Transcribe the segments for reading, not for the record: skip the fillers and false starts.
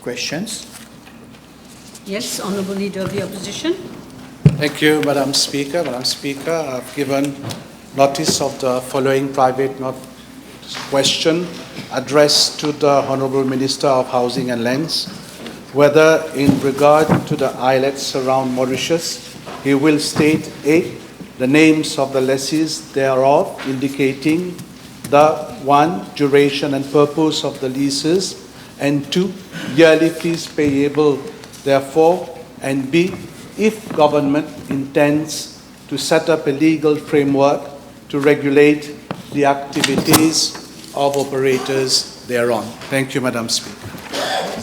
questions. Yes, Honourable Leader of the Opposition. Thank you, Madam Speaker. Madam Speaker, I've given notice of the following private question addressed to the Honourable Minister of Housing and Lands, whether in regard to the islets around Mauritius, he will state A, the names of the lessees thereof, indicating the 1, duration and purpose of the leases, and 2, yearly fees payable therefor, and B, if government intends to set up a legal framework to regulate the activities of operators thereon. Thank you, Madam Speaker.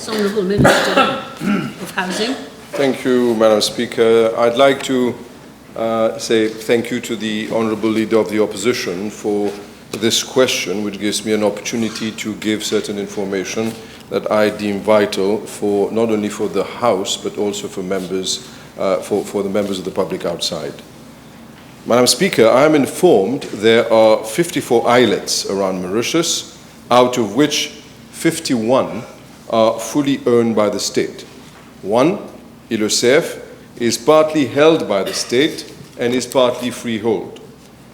Honourable Minister of Housing. Thank you, Madam Speaker. I'd like to say thank you to the Honourable Leader of the Opposition for this question, which gives me an opportunity to give certain information that I deem vital for not only for the House but also for members, for the members of the public outside. Madam Speaker, I am informed there are 54 islets around Mauritius, out of which 51 are fully owned by the state. 1, Ilot, is partly held by the state and is partly freehold,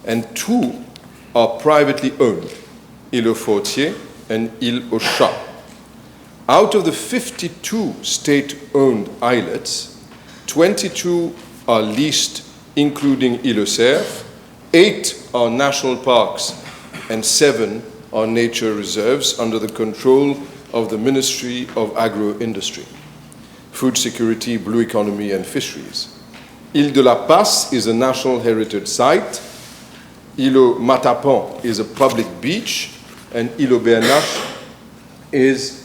and 2 are privately owned, Ilot and Ilot. Out of the 52 state-owned islets, 22 are leased, including Ilot, 8 are national parks, and 7 are nature reserves under the control of the Ministry of Agro-Industry, Food Security, Blue Economy, and Fisheries. Île de la Passe is a National Heritage Site, Îlot Matapan is a public beach, and Îlot Bernache is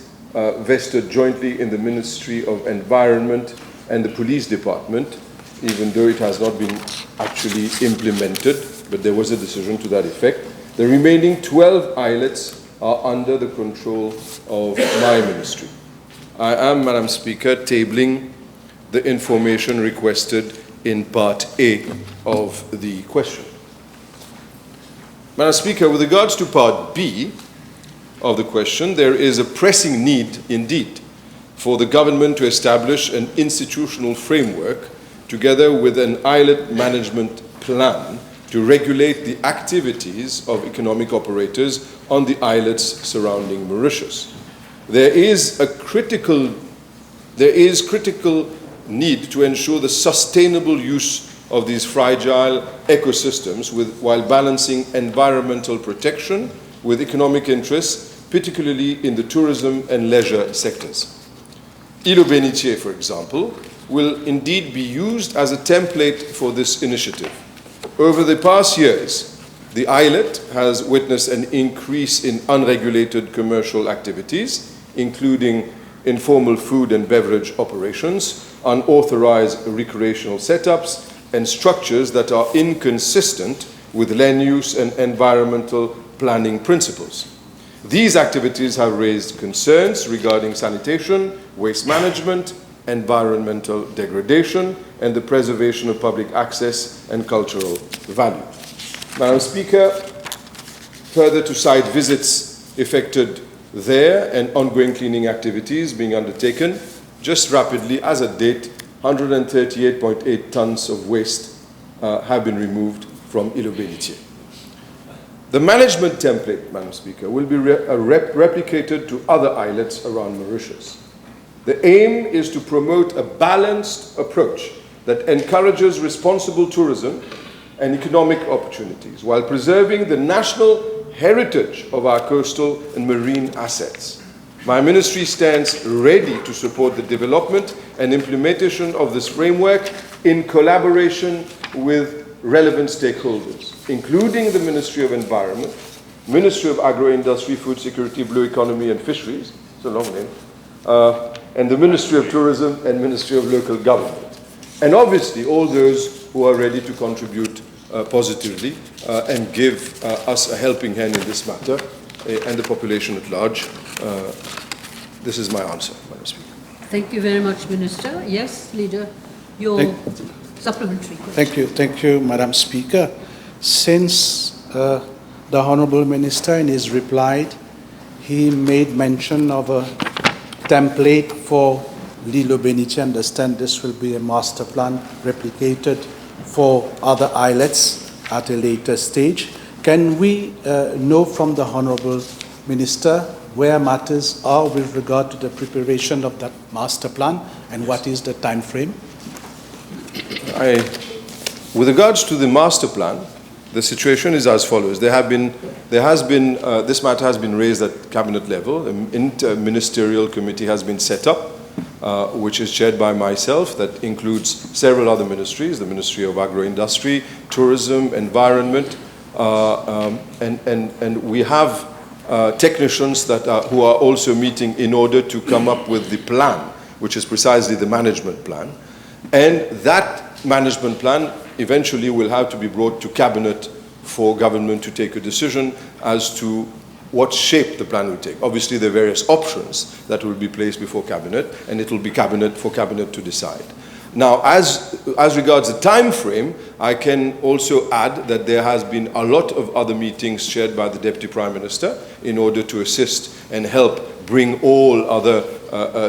vested jointly in the Ministry of Environment and the Police Department, even though it has not been actually implemented, but there was a decision to that effect. The remaining 12 islets are under the control of my ministry. I am, Madam Speaker, tabling the information requested in Part A of the question. Madam Speaker, with regards to Part B of the question, there is a pressing need indeed for the government to establish an institutional framework together with an islet management plan to regulate the activities of economic operators on the islets surrounding Mauritius. There is critical need to ensure the sustainable use of these fragile ecosystems while balancing environmental protection with economic interests, particularly in the tourism and leisure sectors. Ilot, for example, will indeed be used as a template for this initiative. Over the past years, the islet has witnessed an increase in unregulated commercial activities, including informal food and beverage operations, unauthorized recreational setups, and structures that are inconsistent with land use and environmental planning principles. These activities have raised concerns regarding sanitation, waste management, environmental degradation, and the preservation of public access and cultural value. Madam Speaker, further to site visits effected there and ongoing cleaning activities being undertaken, just rapidly, as at date, 138.8 tons of waste have been removed from Ilot. The management template, Madam Speaker, will be replicated to other islets around Mauritius. The aim is to promote a balanced approach that encourages responsible tourism and economic opportunities while preserving the national heritage of our coastal and marine assets. My ministry stands ready to support the development and implementation of this framework in collaboration with relevant stakeholders, including the Ministry of Environment, Ministry of Agro-Industry, Food Security, Blue Economy and Fisheries, it's a long name, and the Ministry of Tourism and Ministry of Local Government. And obviously all those who are ready to contribute positively and give us a helping hand in this matter and the population at large. This is my answer, Madam Speaker. Thank you very much, Minister. Yes, Leader, your supplementary question. Thank you, Madam Speaker. Since the Honourable Minister in his reply, he made mention of a template for L'Île Bénitier. Understand this will be a master plan replicated for other islets at a later stage. Can we know from the Honourable Minister where matters are with regard to the preparation of that master plan and what is the time frame? With regards to the master plan, the situation is as follows. This matter has been raised at cabinet level. An inter-ministerial committee has been set up, which is chaired by myself, that includes several other ministries, the Ministry of Agro-Industry, Tourism, Environment, and we have technicians who are also meeting in order to come up with the plan, which is precisely the management plan. And that management plan eventually will have to be brought to cabinet for government to take a decision as to what shape the plan will take. Obviously, there are various options that will be placed before cabinet, and it will be for cabinet to decide. Now, as regards the time frame, I can also add that there has been a lot of other meetings chaired by the Deputy Prime Minister in order to assist and help bring all other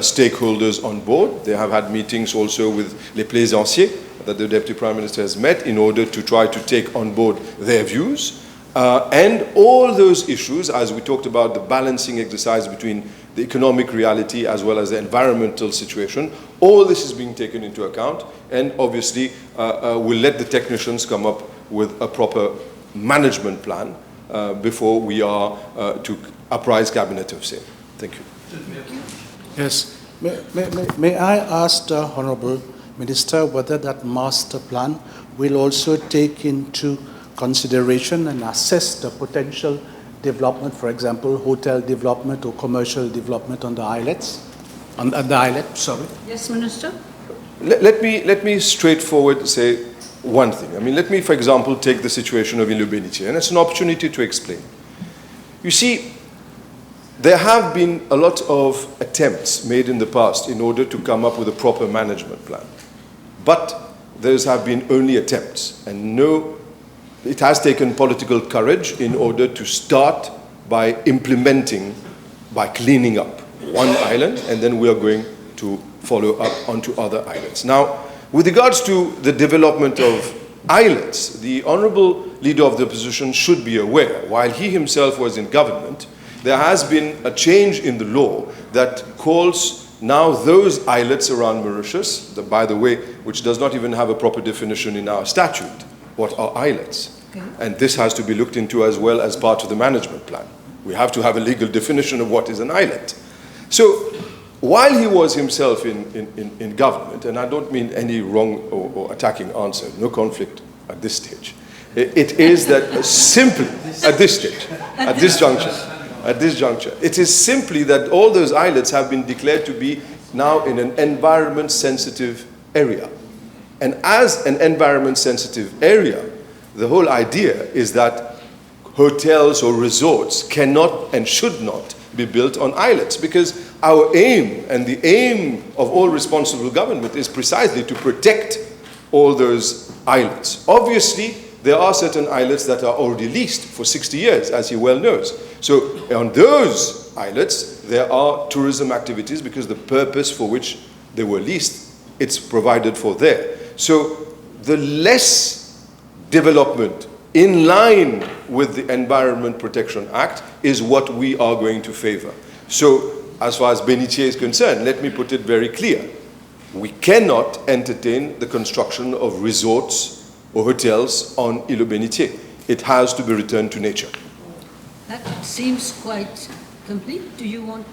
stakeholders on board. They have had meetings also with les plaisanciers that the Deputy Prime Minister has met in order to try to take on board their views. And all those issues, as we talked about the balancing exercise between the economic reality as well as the environmental situation, all this is being taken into account, and obviously we'll let the technicians come up with a proper management plan before we are to apprise cabinet of same. Thank you. Yes. May I ask the Honourable Minister whether that master plan will also take into consideration and assess the potential development, for example, hotel development or commercial development on the islets? On the islet, sorry. Yes, Minister. Let me straightforward say one thing. I mean, let me, for example, take the situation of L'Île Bénitier, and it's an opportunity to explain. You see, there have been a lot of attempts made in the past in order to come up with a proper management plan. But those have been only attempts, and it has taken political courage in order to start by implementing, by cleaning up one island, and then we are going to follow up onto other islands. Now, with regards to the development of islets, the Honourable Leader of the Opposition should be aware, while he himself was in government, there has been a change in the law that calls now those islets around Mauritius, by the way, which does not even have a proper definition in our statute, what are islets? Okay. And this has to be looked into as well as part of the management plan. We have to have a legal definition of what is an islet. So while he was himself in government, and I don't mean any wrong or attacking answer, no conflict at this stage, it is that simply at this stage, at this juncture, it is simply that all those islets have been declared to be now in an environment-sensitive area. And as an environment-sensitive area, the whole idea is that hotels or resorts cannot and should not be built on islets, because our aim and the aim of all responsible government is precisely to protect all those islets. Obviously, there are certain islets that are already leased for 60 years, as he well knows. So on those islets, there are tourism activities because the purpose for which they were leased, it's provided for there. So the less development in line with the Environment Protection Act is what we are going to favor. So as far as Bénitier is concerned, let me put it very clear. We cannot entertain the construction of resorts or hotels on L'Île Bénitier. It has to be returned to nature. That seems quite complete. Do you want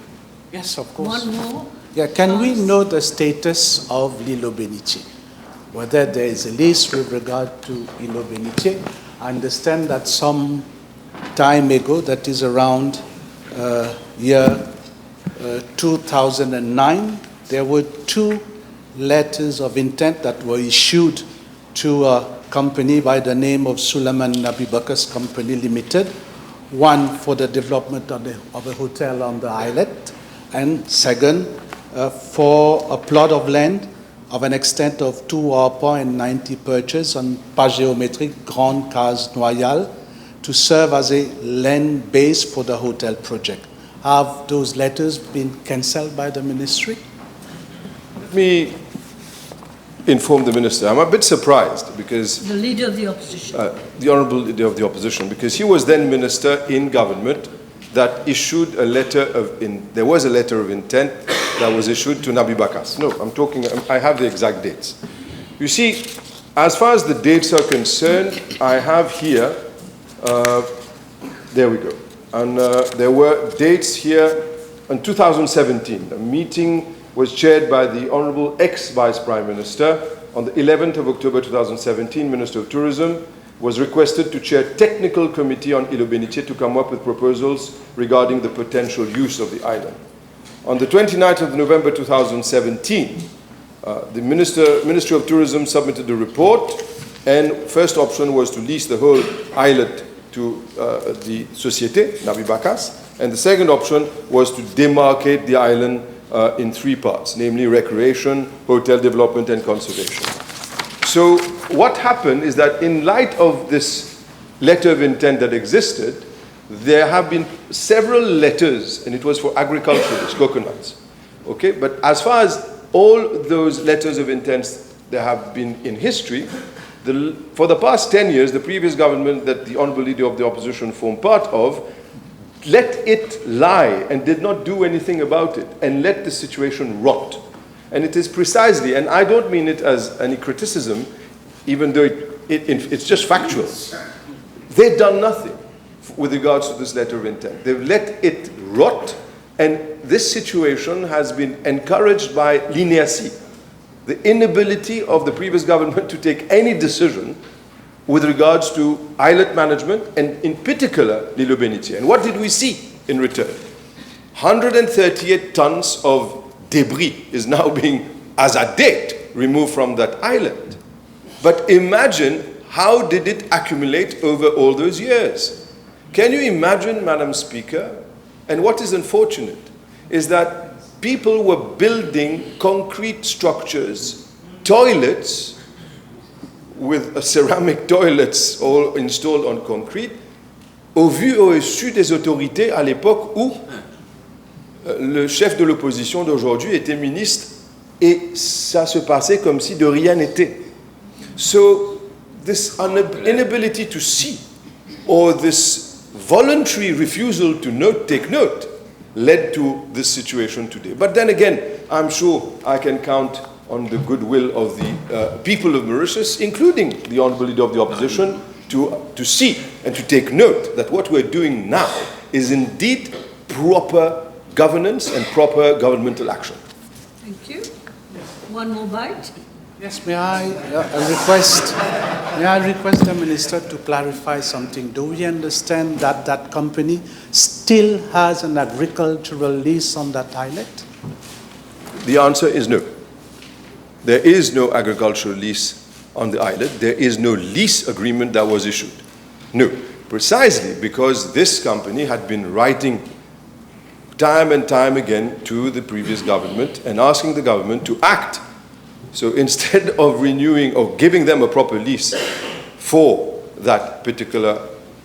Yes, of course. one more? Yeah, can we know the status of L'Île Bénitier? Whether there is a lease with regard to L'Île Bénitier? I understand that some time ago, that is around year 2009, there were 2 letters of intent that were issued to a company by the name of Suleiman Nabibakar's Company Limited, one for the development of a hotel on the islet, and second, for a plot of land of an extent of 2 arpents and 90 perches on pas géométrique Grande Case Noyale to serve as a land base for the hotel project. Have those letters been cancelled by the ministry? Let me inform the minister. I'm a bit surprised because The Leader of the Opposition. the Honourable Leader of the Opposition, because he was then minister in government that issued a letter of there was a letter of intent that was issued to Nabi Bakas. No, I have the exact dates. You see, as far as the dates are concerned, I have here, there we go. And there were dates here in 2017. A meeting was chaired by the Honourable ex-Vice Prime Minister on the 11th of October 2017. Minister of Tourism was requested to chair technical committee on Ilot to come up with proposals regarding the potential use of the island. On the 29th of November 2017, the Ministry of Tourism submitted a report, and first option was to lease the whole islet to the Société, Nabi Bakas, and the second option was to demarcate the island in three parts, namely recreation, hotel development, and conservation. So what happened is that in light of this letter of intent that existed, there have been several letters, and it was for agriculturalists, coconuts. Okay, but as far as all those letters of intent there have been in history, for the past 10 years, the previous government that the Honourable Leader of the Opposition formed part of let it lie and did not do anything about it and let the situation rot. And it is precisely, and I don't mean it as any criticism, even though it's just factual. They've done nothing with regards to this letter of intent. They've let it rot, and this situation has been encouraged by leniency, the inability of the previous government to take any decision with regards to islet management, and in particular, l'îlot bénitier. And what did we see in return? 138 tons of debris is now being, as a date, removed from that island. But imagine how did it accumulate over all those years? Can you imagine, Madam Speaker? And what is unfortunate is that people were building concrete structures, toilets, with ceramic toilets all installed on concrete, au vu et au su des autorités à l'époque où le chef de l'opposition d'aujourd'hui était ministre, et ça se passait comme si de rien n'était. So this inability to see, or this voluntary refusal to take note, led to this situation today. But then again, I'm sure I can count on the goodwill of the people of Mauritius, including the Honourable Leader of the Opposition, to see and to take note that what we're doing now is indeed proper governance and proper governmental action. Thank you. One more bite. Yes, may I request the Minister to clarify something? Do we understand that that company still has an agricultural lease on that islet? The answer is no. There is no agricultural lease on the islet. There is no lease agreement that was issued. No, precisely because this company had been writing time and time again to the previous government and asking the government to act. So instead of renewing or giving them a proper lease for that particular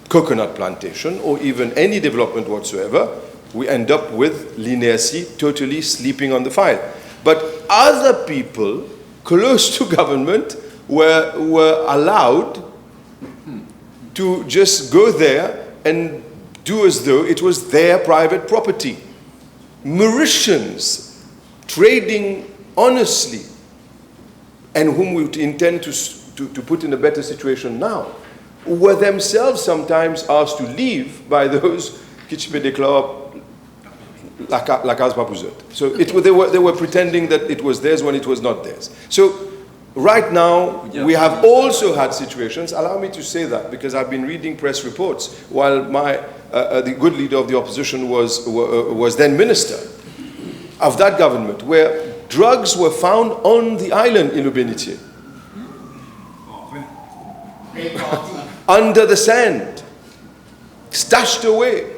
coconut plantation or even any development whatsoever, we end up with leniency, totally sleeping on the file. But other people close to government were allowed to just go there and do as though it was their private property. Mauritians trading honestly, and whom we intend to put in a better situation now, were themselves sometimes asked to leave by those qui déclarent la case pas pour eux. So they were pretending that it was theirs when it was not theirs. So right now, we have also had situations, allow me to say that, because I've been reading press reports while the good leader of the opposition was then minister of that government, where drugs were found on the island in Ilot under the sand, stashed away.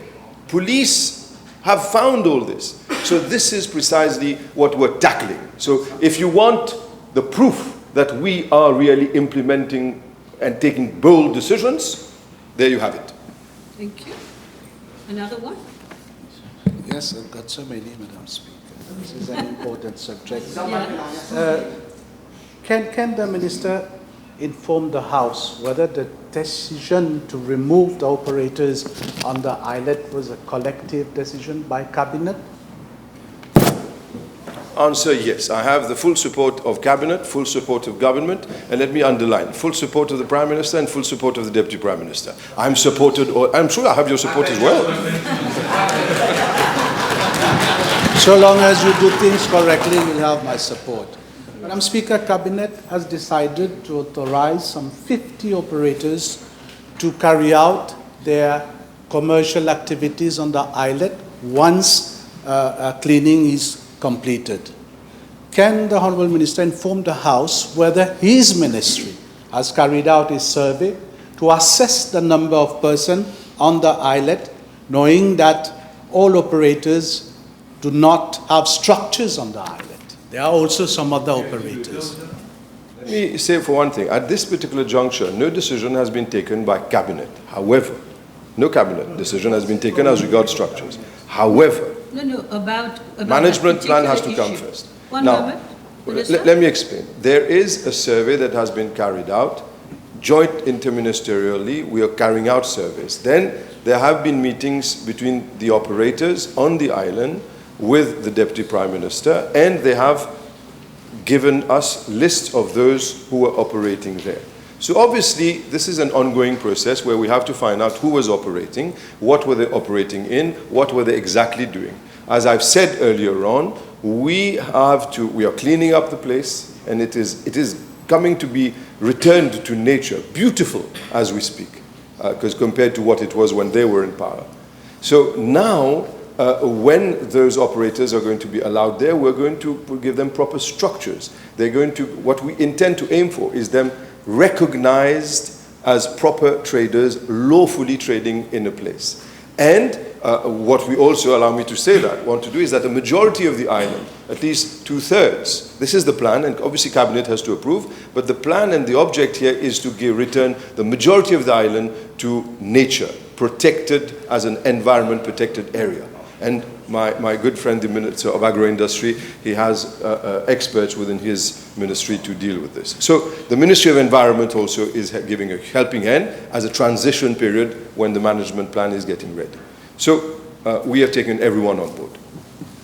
Police have found all this. So this is precisely what we're tackling. So if you want the proof that we are really implementing and taking bold decisions, there you have it. Thank you. Another one? Yes, I've got so many, Madam Speaker. This is an important subject. Can the Minister inform the House whether the decision to remove the operators on the islet was a collective decision by Cabinet? Answer, yes. I have the full support of Cabinet, full support of government, and let me underline, full support of the Prime Minister and full support of the Deputy Prime Minister. I'm supported, or I'm sure I have your support as well. So long as you do things correctly, you'll have my support. Madam Speaker, Cabinet has decided to authorize some 50 operators to carry out their commercial activities on the islet once cleaning is completed. Can the Honourable Minister inform the House whether his ministry has carried out a survey to assess the number of persons on the islet, knowing that all operators do not have structures on the islet? There are also some other operators. Let me say for one thing, at this particular juncture, no decision has been taken by Cabinet. However, no Cabinet decision has been taken as regards structures. However, about management plan has to come first. One now, moment. let me explain. There is a survey that has been carried out. Joint interministerially, we are carrying out surveys. Then there have been meetings between the operators on the island with the Deputy Prime Minister, and they have given us lists of those who were operating there. So obviously, this is an ongoing process where we have to find out who was operating, what were they operating in, what were they exactly doing. As I've said earlier on, we are cleaning up the place, and it is coming to be returned to nature, beautiful as we speak, because compared to what it was when they were in power. So now, when those operators are going to be allowed there, we're going to give them proper structures. They're going to, what we intend to aim for is them recognized as proper traders, lawfully trading in a place. And what we also, allow me to say that, want to do is that the majority of the island, at least 2/3, this is the plan, and obviously Cabinet has to approve, but the plan and the object here is to return the majority of the island to nature, protected as an environment protected area. And my good friend, the Minister of Agro-Industry, he has experts within his ministry to deal with this. So the Ministry of Environment also is giving a helping hand as a transition period when the management plan is getting ready. So we have taken everyone on board.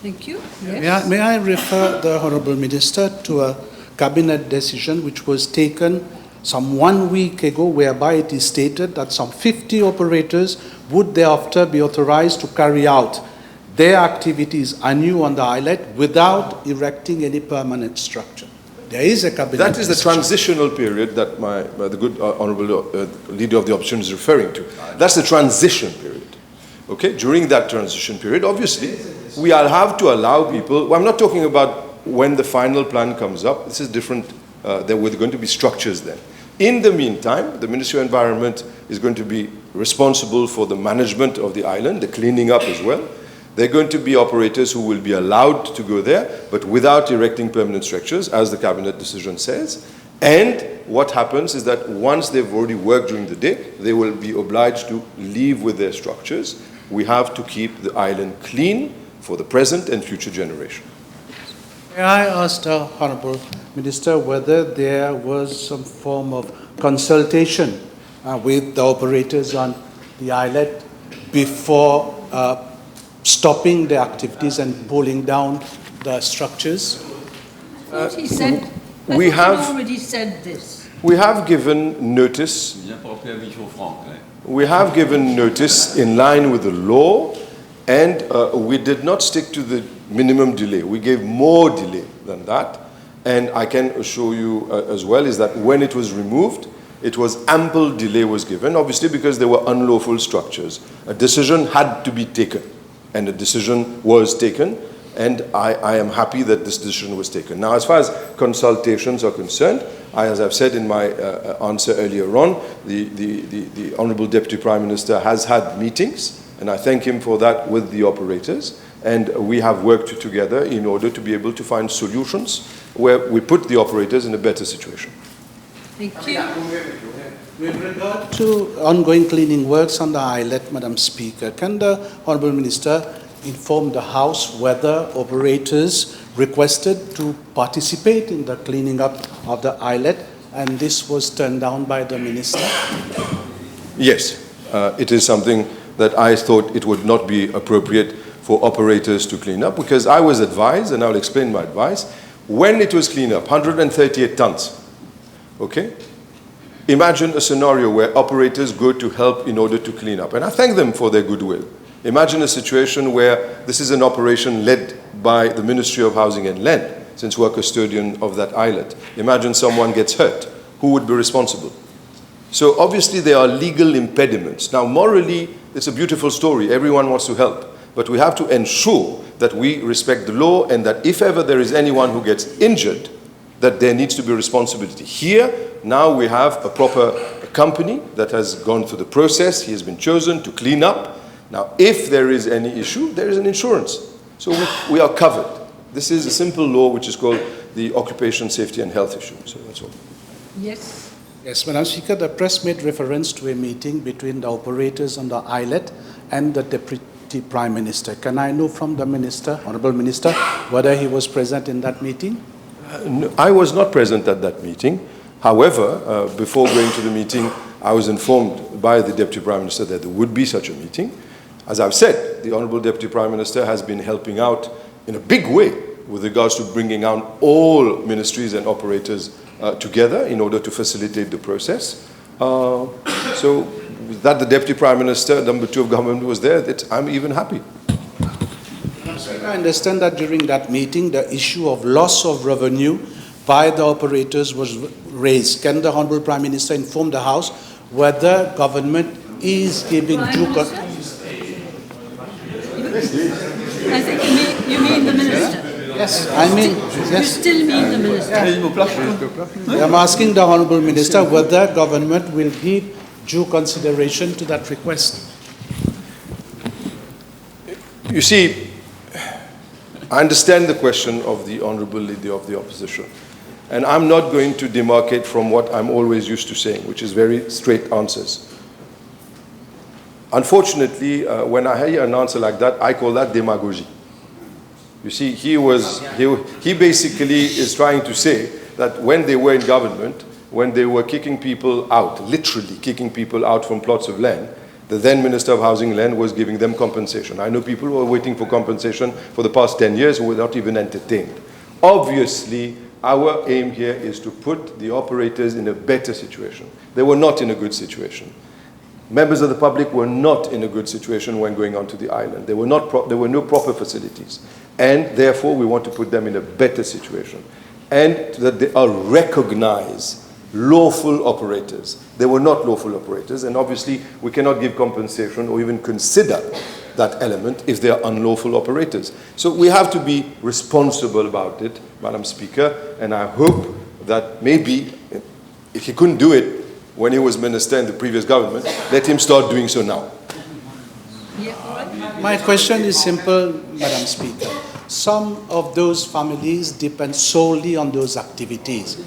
Thank you. Yes. May I refer the Honourable Minister to a Cabinet decision which was taken some 1 week ago, whereby it is stated that some 50 operators would thereafter be authorized to carry out their activities anew on the islet without erecting any permanent structure. There is a Cabinet That is the decision. transitional period that the good Honourable Leader of the Opposition is referring to. That's the transition period. Okay, during that transition period, obviously, we will have to allow people, well, I'm not talking about when the final plan comes up, this is different, there were going to be structures then. In the meantime, the Ministry of Environment is going to be responsible for the management of the island, the cleaning up as well. There are going to be operators who will be allowed to go there, but without erecting permanent structures, as the Cabinet decision says. And what happens is that once they've already worked during the day, they will be obliged to leave with their structures. We have to keep the island clean for the present and future generation. May I ask the Honourable Minister whether there was some form of consultation with the operators on the islet before stopping the activities and pulling down the structures? He said, we have already said this. We have given notice. We have given notice in line with the law, and we did not stick to the minimum delay. We gave more delay than that. And I can assure you as well is that when it was removed, it was ample delay was given, obviously because there were unlawful structures. A decision had to be taken, and a decision was taken, and I am happy that this decision was taken. Now, as far as consultations are concerned, as I've said in my answer earlier on, the Honourable Deputy Prime Minister has had meetings, and I thank him for that with the operators, and we have worked together in order to be able to find solutions where we put the operators in a better situation. Thank you. With regard to ongoing cleaning works on the islet, Madam Speaker, can the Honourable Minister inform the House whether operators requested to participate in the cleaning up of the islet, and this was turned down by the Minister? Yes, it is something that I thought it would not be appropriate for operators to clean up, because I was advised, and I'll explain my advice, when it was cleaned up, 138 tons, okay? Imagine a scenario where operators go to help in order to clean up, and I thank them for their goodwill. Imagine a situation where this is an operation led by the Ministry of Housing and Land, since we're custodian of that islet. Imagine someone gets hurt. Who would be responsible? So obviously there are legal impediments. Now morally, it's a beautiful story. Everyone wants to help. But we have to ensure that we respect the law, and that if ever there is anyone who gets injured, that there needs to be responsibility. Here, now we have a proper company that has gone through the process. He has been chosen to clean up. Now, if there is any issue, there is an insurance. So we are covered. This is a simple law which is called the Occupation Safety and Health Issue. So that's all. Yes. Yes, Madam Speaker, the press made reference to a meeting between the operators on the islet and the Deputy Prime Minister. Can I know from the Minister, Honourable Minister, whether he was present in that meeting? No, I was not present at that meeting. However, before going to the meeting, I was informed by the Deputy Prime Minister that there would be such a meeting. As I've said, the Honourable Deputy Prime Minister has been helping out in a big way with regards to bringing out all ministries and operators together in order to facilitate the process. So that the Deputy Prime Minister, number 2 of government, was there, I'm even happy. I understand that during that meeting, the issue of loss of revenue by the operators was raised. Can the Honourable Prime Minister inform the House whether government is giving due... I think you mean the Minister. Yes, I mean... You still mean the Minister. I'm asking the Honourable Minister whether government will give due consideration to that request. You see, I understand the question of the Honourable Leader of the Opposition. And I'm not going to demarcate from what I'm always used to saying, which is very straight answers. Unfortunately, when I hear an answer like that, I call that demagogy. You see, he basically is trying to say that when they were in government, when they were kicking people out, literally kicking people out from plots of land, the then Minister of Housing and Land was giving them compensation. I know people who are waiting for compensation for the past 10 years who were not even entertained. Obviously, our aim here is to put the operators in a better situation. They were not in a good situation. Members of the public were not in a good situation when going onto the island. There were no proper facilities. And therefore, we want to put them in a better situation. And that they are recognized lawful operators. They were not lawful operators, and obviously we cannot give compensation or even consider that element if they are unlawful operators. So we have to be responsible about it, Madam Speaker, and I hope that maybe, if he couldn't do it when he was minister in the previous government, let him start doing so now. My question is simple, Madam Speaker. Some of those families depend solely on those activities.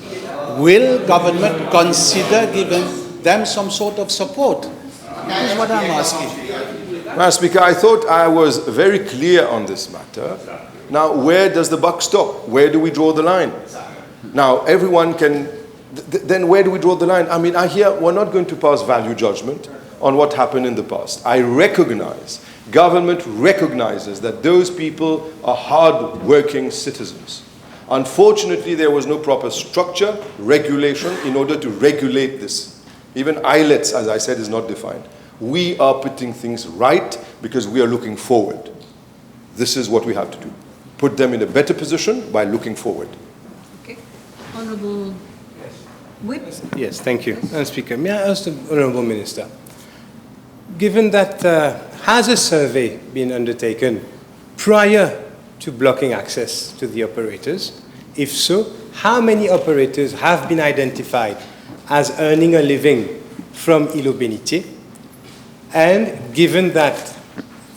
Will government consider giving them some sort of support? That is what I'm asking. Madam Speaker, I thought I was very clear on this matter. Now, where does the buck stop? Where do we draw the line? Now, everyone can... Then where do we draw the line? I mean, I hear we're not going to pass value judgment on what happened in the past. I recognize, government recognizes that those people are hard-working citizens. Unfortunately, there was no proper structure, regulation, in order to regulate this. Even islets, as I said, is not defined. We are putting things right because we are looking forward. This is what we have to do. Put them in a better position by looking forward. Okay. Honourable Whip. Yes, thank you. Madam Speaker, may I ask the Honourable Minister, given that has a survey been undertaken prior to blocking access to the operators? If so, how many operators have been identified as earning a living from Ilot? And given that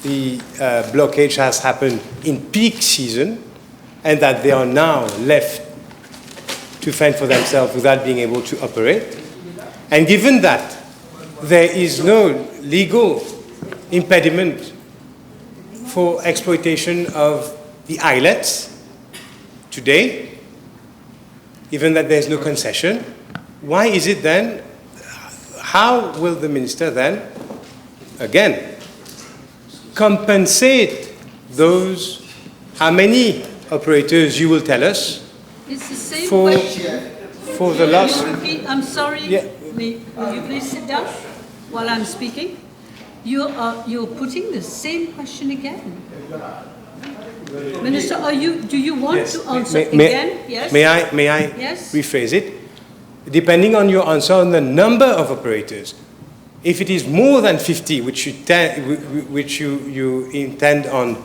the blockage has happened in peak season and that they are now left to fend for themselves without being able to operate, and given that there is no legal impediment for exploitation of the islets today, even that there's no concession. Why is it then, how will the minister then, again, compensate those, how many operators you will tell us It's the same for, question. for the last... I'm sorry, Yeah. will you please sit down while I'm speaking? You're putting the same question again. Minister, do you want Yes. to answer May- again? Yes? May I Yes. rephrase it? Depending on your answer on the number of operators, if it is more than 50, which you intend on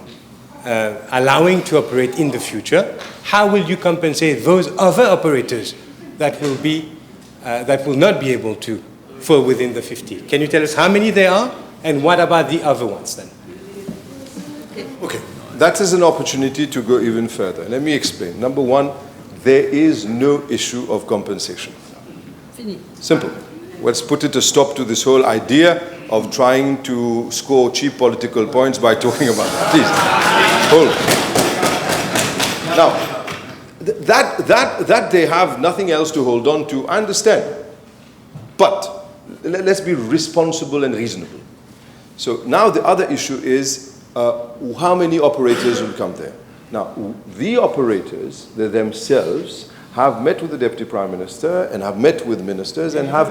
allowing to operate in the future, how will you compensate those other operators that will not be able to fall within the 50? Can you tell us how many there are, and what about the other ones then? Okay, that is an opportunity to go even further. Let me explain. Number one, there is no issue of compensation. Fini. Simple. Let's put it a stop to this whole idea of trying to score cheap political points by talking about that. Please, hold. Now, that they have nothing else to hold on to, I understand. But let's be responsible and reasonable. So now the other issue is how many operators will come there. Now, the operators, they themselves, have met with the Deputy Prime Minister and have met with ministers and have...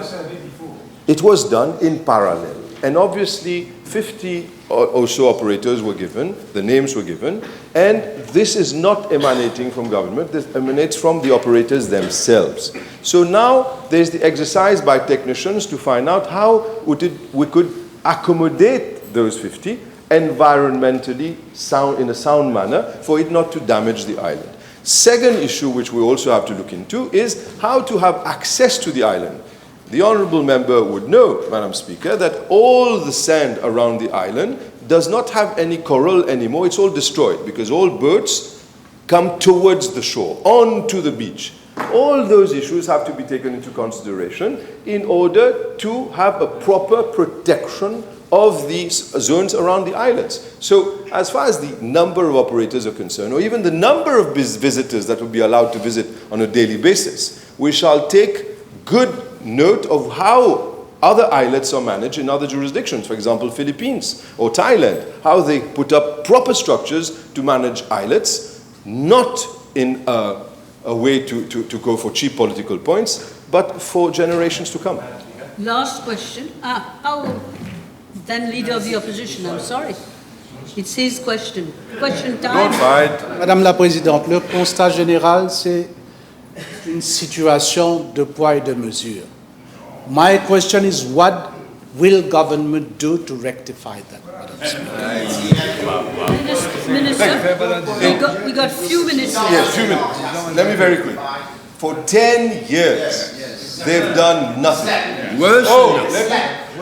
It was done in parallel. And obviously, 50 or so operators were given, the names were given, and this is not emanating from government, this emanates from the operators themselves. So now there's the exercise by technicians to find out how we could accommodate those 50 environmentally in a sound manner for it not to damage the island. Second issue which we also have to look into is how to have access to the island. The Honourable Member would know, Madam Speaker, that all the sand around the island does not have any coral anymore. It's all destroyed because all boats come towards the shore, onto the beach. All those issues have to be taken into consideration in order to have a proper protection of these zones around the islands. So as far as the number of operators are concerned, or even the number of visitors that will be allowed to visit on a daily basis, we shall take good note of how other islets are managed in other jurisdictions, for example, Philippines or Thailand, how they put up proper structures to manage islets, not in a way to go for cheap political points, but for generations to come. Last question. How then Leader of the Opposition? I'm sorry. It's his question. Question time. Don't fight. Madame la Présidente, le constat général, c'est une situation de poids et de mesure. My question is, what will government do to rectify that, Madam Speaker? Minister, we got few minutes left. Yes, few minutes. Let me very quick. For 10 years, they've done nothing. Worse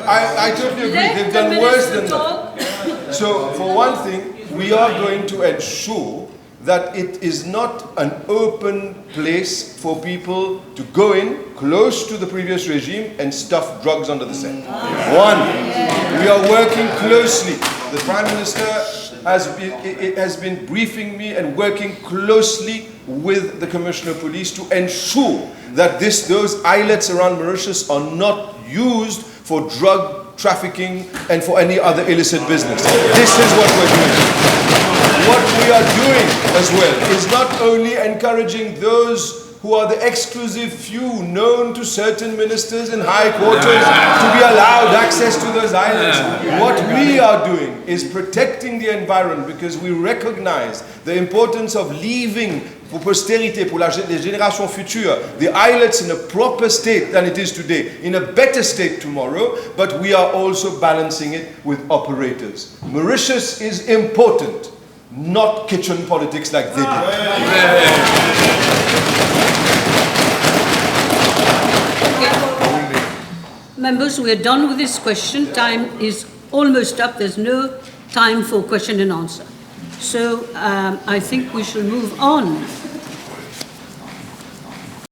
I totally agree. They've done worse than that. So, for one thing, we are going to ensure that it is not an open place for people to go in close to the previous regime and stuff drugs under the sand. One, we are working closely. The Prime Minister has been briefing me and working closely with the Commissioner of Police to ensure that those islets around Mauritius are not used for drug trafficking and for any other illicit business. This is what we're doing. What we are doing as well is not only encouraging those who are the exclusive few known to certain ministers in high quarters to be allowed access to those islands. What we are doing is protecting the environment because we recognize the importance of leaving pour postérité, pour les générations futures, the islets in a proper state than it is today, in a better state tomorrow, but we are also balancing it with operators. Mauritius is important, not kitchen politics like they did. Members, we are done with this question. Time is almost up. There's no time for question and answer. So I think we shall move on